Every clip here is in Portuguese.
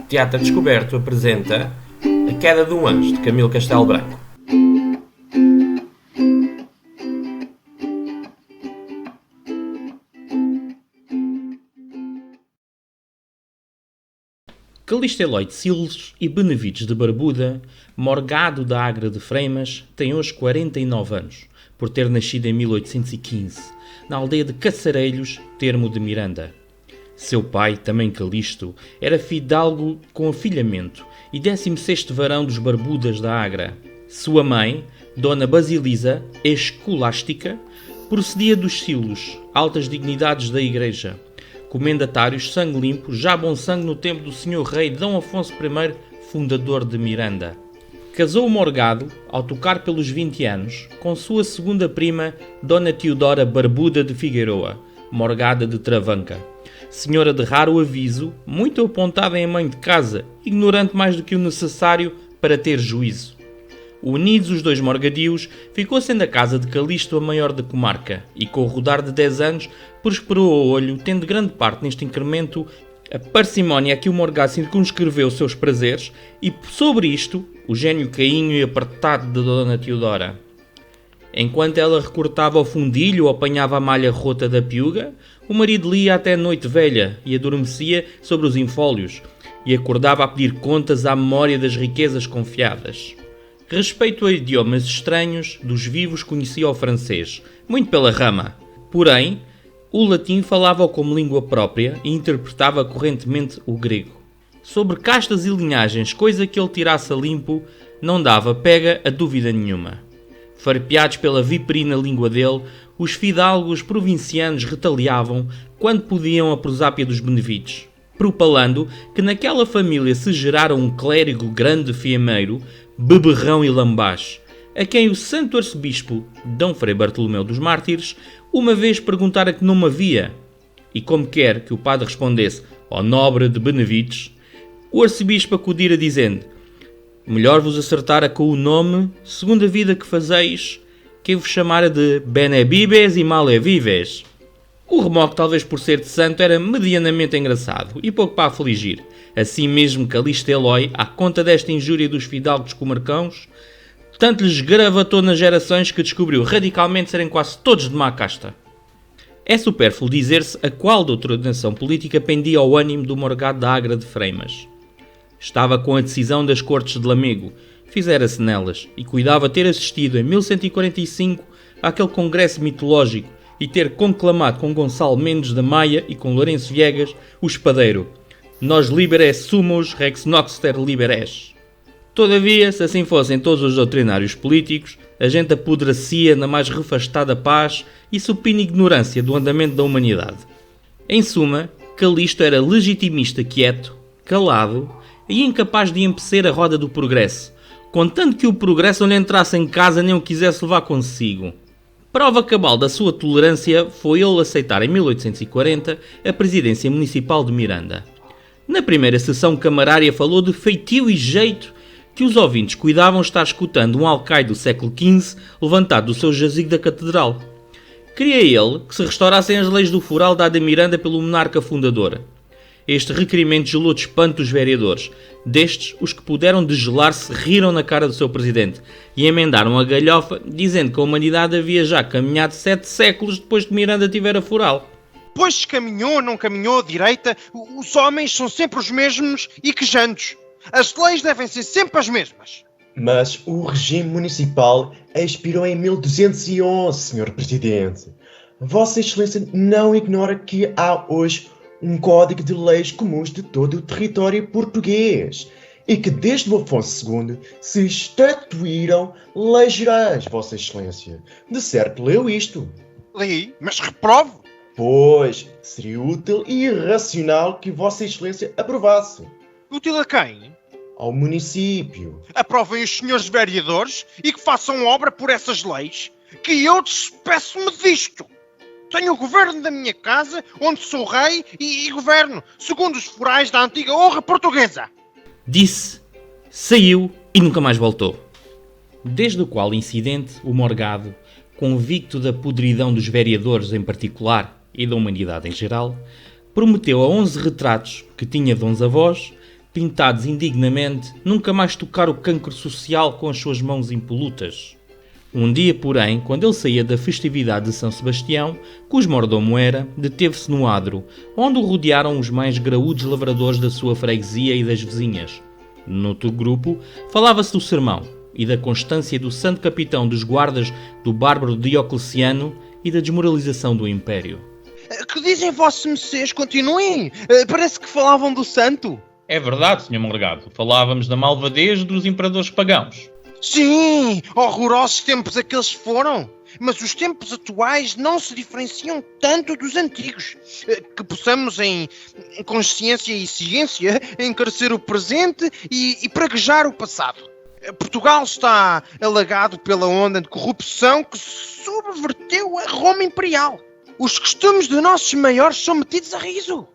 Teatro Descoberto apresenta A Queda de um Anjo, de Camilo Castelo Branco. Calixto Eloy de Siles e Benevides de Barbuda, Morgado da Agra de Freimas, tem hoje 49 anos, por ter nascido em 1815, na aldeia de Caçarelhos, termo de Miranda. Seu pai, também Calixto, era fidalgo com afilhamento e 16º varão dos Barbudas da Agra. Sua mãe, Dona Basilisa, escolástica, procedia dos Silos, altas dignidades da Igreja, comendatários sangue limpo, já bom sangue no tempo do senhor rei D. Afonso I, fundador de Miranda. Casou o Morgado, ao tocar pelos 20 anos, com sua segunda prima, Dona Teodora Barbuda de Figueroa, Morgada de Travanca. Senhora de raro aviso, muito apontada em mãe de casa, ignorante mais do que o necessário para ter juízo. Unidos os dois morgadios, ficou sendo a casa de Calixto a maior da comarca, e com o rodar de 10 anos, prosperou a olho, tendo grande parte neste incremento a parcimónia a que o Morgado circunscreveu os seus prazeres, e sobre isto, o gênio cainho e apertado de Dona Teodora. Enquanto ela recortava o fundilho ou apanhava a malha rota da piuga, o marido lia até noite velha e adormecia sobre os infólios, e acordava a pedir contas à memória das riquezas confiadas. Respeito a idiomas estranhos, dos vivos conhecia o francês, muito pela rama. Porém, o latim falava-o como língua própria e interpretava correntemente o grego. Sobre castas e linhagens, coisa que ele tirasse a limpo, não dava pega a dúvida nenhuma. Farpeados pela viperina língua dele, os fidalgos provincianos retaliavam quando podiam a prosápia dos Benevides, propalando que naquela família se gerara um clérigo grande fiemeiro, beberrão e lambaz, a quem o santo arcebispo, D. Frei Bartolomeu dos Mártires, uma vez perguntara que nome havia, e como quer que o padre respondesse ao nobre de Benevides, o arcebispo acudira dizendo: melhor vos acertara com o nome, segundo a vida que fazeis, quem vos chamara de bene bibes e male vives. O remoque, talvez por ser de santo, era medianamente engraçado e pouco para afligir. Assim mesmo Calixto Eloy, à conta desta injúria dos fidalgos comarcãos, tanto lhes gravatou nas gerações que descobriu radicalmente serem quase todos de má casta. É supérfluo dizer-se a qual doutrinação política pendia ao ânimo do Morgado da Agra de Freimas. Estava com a decisão das Cortes de Lamego, fizera-se nelas, e cuidava ter assistido em 1145 àquele congresso mitológico e ter conclamado com Gonçalo Mendes da Maia e com Lourenço Viegas o espadeiro: Nos liberes sumus rex noxter liberes. Todavia, se assim fossem todos os doutrinários políticos, a gente apodrecia na mais refastada paz e supina ignorância do andamento da humanidade. Em suma, Calixto era legitimista quieto, calado e incapaz de empecer a roda do progresso, contanto que o progresso não lhe entrasse em casa nem o quisesse levar consigo. Prova cabal da sua tolerância foi ele aceitar em 1840 a presidência municipal de Miranda. Na primeira sessão camarária falou de feitio e jeito que os ouvintes cuidavam estar escutando um alcaide do século XV levantado do seu jazigo da catedral. Queria ele que se restaurassem as leis do foral dada a Miranda pelo monarca fundador. Este requerimento gelou de espanto os vereadores. Destes, os que puderam degelar-se riram na cara do seu presidente e emendaram a galhofa, dizendo que a humanidade havia já caminhado 7 séculos depois de Miranda tivera foral. Pois se caminhou ou não caminhou à direita, os homens são sempre os mesmos e quejantes. As leis devem ser sempre as mesmas. Mas o regime municipal expirou em 1211, Sr. Presidente. Vossa Excelência não ignora que há hoje um código de leis comuns de todo o território português e que desde o Afonso II se estatuíram leis gerais, Vossa Excelência. De certo leu isto. Li, mas reprovo. Pois, seria útil e irracional que Vossa Excelência aprovasse. Útil a quem? Ao município. Aprovem os senhores vereadores e que façam obra por essas leis, que eu despeço-me disto. Tenho o governo da minha casa, onde sou rei e governo, segundo os forais da antiga honra portuguesa. Disse, saiu e nunca mais voltou. Desde o qual incidente, o Morgado, convicto da podridão dos vereadores em particular e da humanidade em geral, prometeu a 11 retratos que tinha de 11 avós, pintados indignamente, nunca mais tocar o cancro social com as suas mãos impolutas. Um dia, porém, quando ele saía da festividade de São Sebastião, cujo mordomo era, deteve-se no adro, onde o rodearam os mais graúdos lavradores da sua freguesia e das vizinhas. Noutro grupo, falava-se do sermão e da constância do santo capitão dos guardas do bárbaro Diocleciano e da desmoralização do Império. Que dizem vossos mercês? Continuem! Parece que falavam do santo. É verdade, Sr. Morgado. Falávamos da malvadez dos imperadores pagãos. Sim, horrorosos tempos aqueles foram. Mas os tempos atuais não se diferenciam tanto dos antigos. Que possamos, em consciência e ciência, encarecer o presente e praguejar o passado. Portugal está alagado pela onda de corrupção que subverteu a Roma Imperial. Os costumes dos nossos maiores são metidos a riso.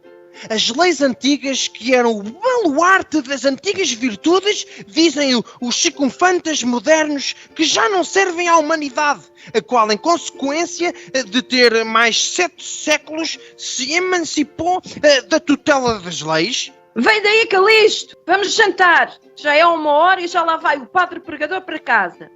As leis antigas, que eram o baluarte das antigas virtudes, dizem os chicofantas modernos que já não servem à humanidade, a qual, em consequência de ter mais 7 séculos, se emancipou da tutela das leis. Vem daí, Calixto! Vamos jantar! Já é 1h e já lá vai o padre pregador para casa.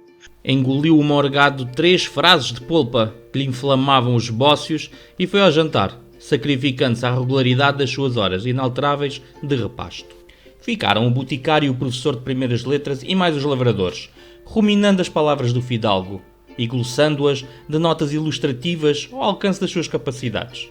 Engoliu o Morgado 3 frases de polpa que lhe inflamavam os bócios e foi ao jantar, sacrificando-se à regularidade das suas horas inalteráveis de repasto. Ficaram o boticário e o professor de primeiras letras e mais os lavradores, ruminando as palavras do fidalgo e glossando-as de notas ilustrativas ao alcance das suas capacidades.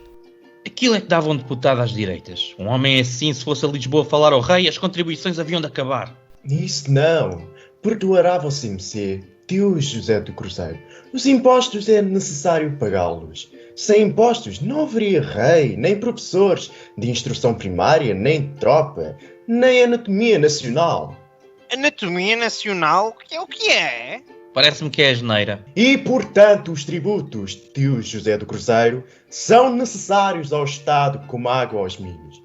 Aquilo é que dava um deputado às direitas. Um homem assim, se fosse a Lisboa falar ao rei, as contribuições haviam de acabar. Isso não. Perdoará você, MC, tio José do Cruzeiro. Os impostos é necessário pagá-los. Sem impostos não haveria rei, nem professores de instrução primária, nem tropa, nem anatomia nacional. Anatomia nacional? O que é? Parece-me que é asneira. E, portanto, os tributos, tio José do Cruzeiro, são necessários ao Estado como água aos milhos.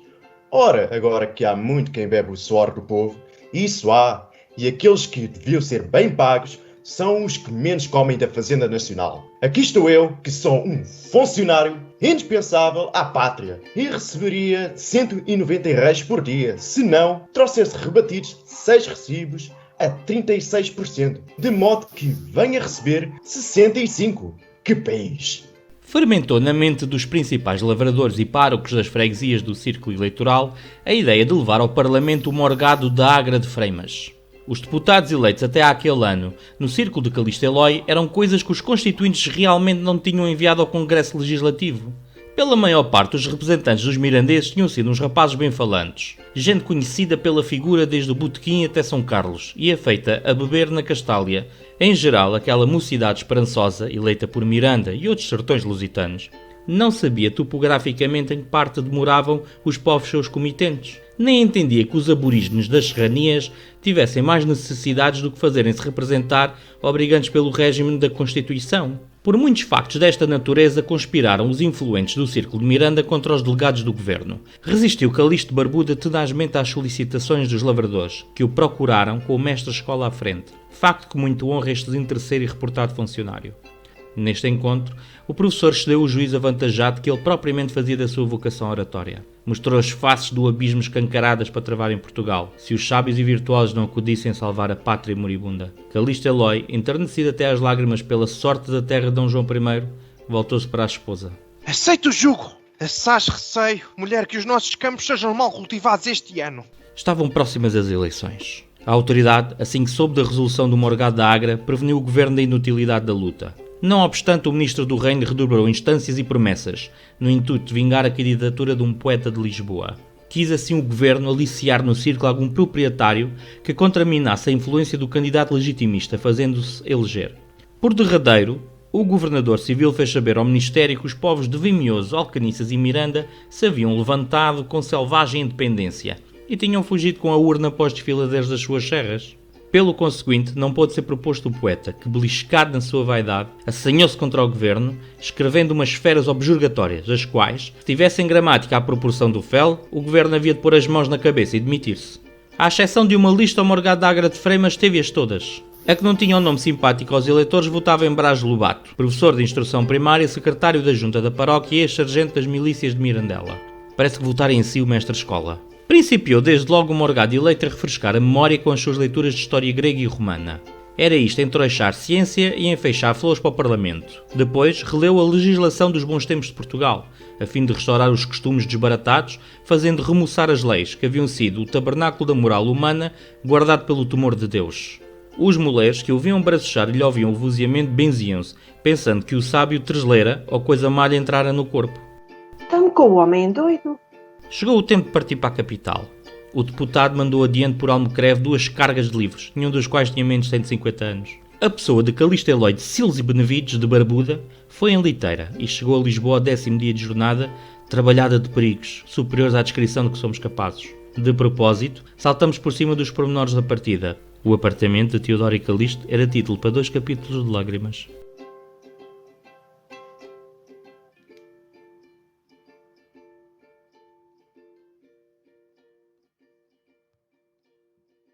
Ora, agora que há muito quem bebe o suor do povo, isso há, e aqueles que deviam ser bem pagos são os que menos comem da Fazenda Nacional. Aqui estou eu, que sou um funcionário indispensável à pátria e receberia 190 reais por dia, se não trouxesse rebatidos 6 recibos a 36%, de modo que venha a receber 65. Que país! Fermentou na mente dos principais lavradores e párocos das freguesias do círculo eleitoral a ideia de levar ao Parlamento o Morgado da Agra de Freimas. Os deputados eleitos até àquele ano no círculo de Calixto Eloy eram coisas que os constituintes realmente não tinham enviado ao Congresso Legislativo. Pela maior parte, os representantes dos mirandeses tinham sido uns rapazes bem falantes, gente conhecida pela figura desde o Botequim até São Carlos e feita a beber na Castália, em geral aquela mocidade esperançosa eleita por Miranda e outros sertões lusitanos. Não sabia topograficamente em que parte demoravam os povos seus comitentes, nem entendia que os aborígenes das serranias tivessem mais necessidades do que fazerem-se representar obrigantes pelo régimen da Constituição. Por muitos factos desta natureza conspiraram os influentes do Círculo de Miranda contra os delegados do governo. Resistiu Calixto Barbuda tenazmente às solicitações dos lavradores, que o procuraram com o mestre-escola à frente, facto que muito honra este desinteresseiro e reportado funcionário. Neste encontro, o professor cedeu o juízo avantajado que ele propriamente fazia da sua vocação oratória. Mostrou as faces do abismo escancaradas para travar em Portugal, se os sábios e virtuosos não acudissem salvar a pátria moribunda. Calixto Eloy, enternecido até às lágrimas pela sorte da terra de Dom João I, voltou-se para a esposa. Aceito o jugo! Assaz receio, mulher, que os nossos campos sejam mal cultivados este ano. Estavam próximas as eleições. A autoridade, assim que soube da resolução do Morgado da Agra, preveniu o governo da inutilidade da luta. Não obstante, o ministro do Reino redobrou instâncias e promessas, no intuito de vingar a candidatura de um poeta de Lisboa. Quis assim o governo aliciar no círculo algum proprietário que contraminasse a influência do candidato legitimista, fazendo-se eleger. Por derradeiro, o governador civil fez saber ao ministério que os povos de Vimioso, Alcaniças e Miranda se haviam levantado com selvagem independência e tinham fugido com a urna para os desfiladeiros das suas serras. Pelo conseguinte, não pôde ser proposto o poeta, que, beliscado na sua vaidade, assanhou-se contra o governo, escrevendo umas esferas objurgatórias, as quais, se tivessem gramática à proporção do fel, o governo havia de pôr as mãos na cabeça e demitir-se. À exceção de uma lista, o Morgado da Agra de Freimas teve-as todas. A que não tinha um nome simpático aos eleitores votava em Brás Lobato, professor de instrução primária, secretário da junta da paróquia e ex-sargento das milícias de Mirandela. Parece que votar em si o mestre-escola. Principiou desde logo o morgado eleito a refrescar a memória com as suas leituras de história grega e romana. Era isto entrouxar ciência e enfeixar flores para o Parlamento. Depois, releu a legislação dos bons tempos de Portugal, a fim de restaurar os costumes desbaratados, fazendo remoçar as leis, que haviam sido o tabernáculo da moral humana, guardado pelo temor de Deus. Os moleiros que o viam bracejar e lhe ouviam o vozeamento benziam-se, pensando que o sábio tresleira ou coisa má lhe entrara no corpo. Tamo com o homem doido. Chegou o tempo de partir para a capital. O deputado mandou adiante por Almocreve 2 cargas de livros, nenhum dos quais tinha menos de 150 anos. A pessoa de Calixto Eloy de Siles e Benevides, de Barbuda, foi em liteira e chegou a Lisboa ao 10º dia de jornada, trabalhada de perigos, superiores à descrição de que somos capazes. De propósito, saltamos por cima dos pormenores da partida. O apartamento de Teodoro e Calixto era título para 2 capítulos de lágrimas.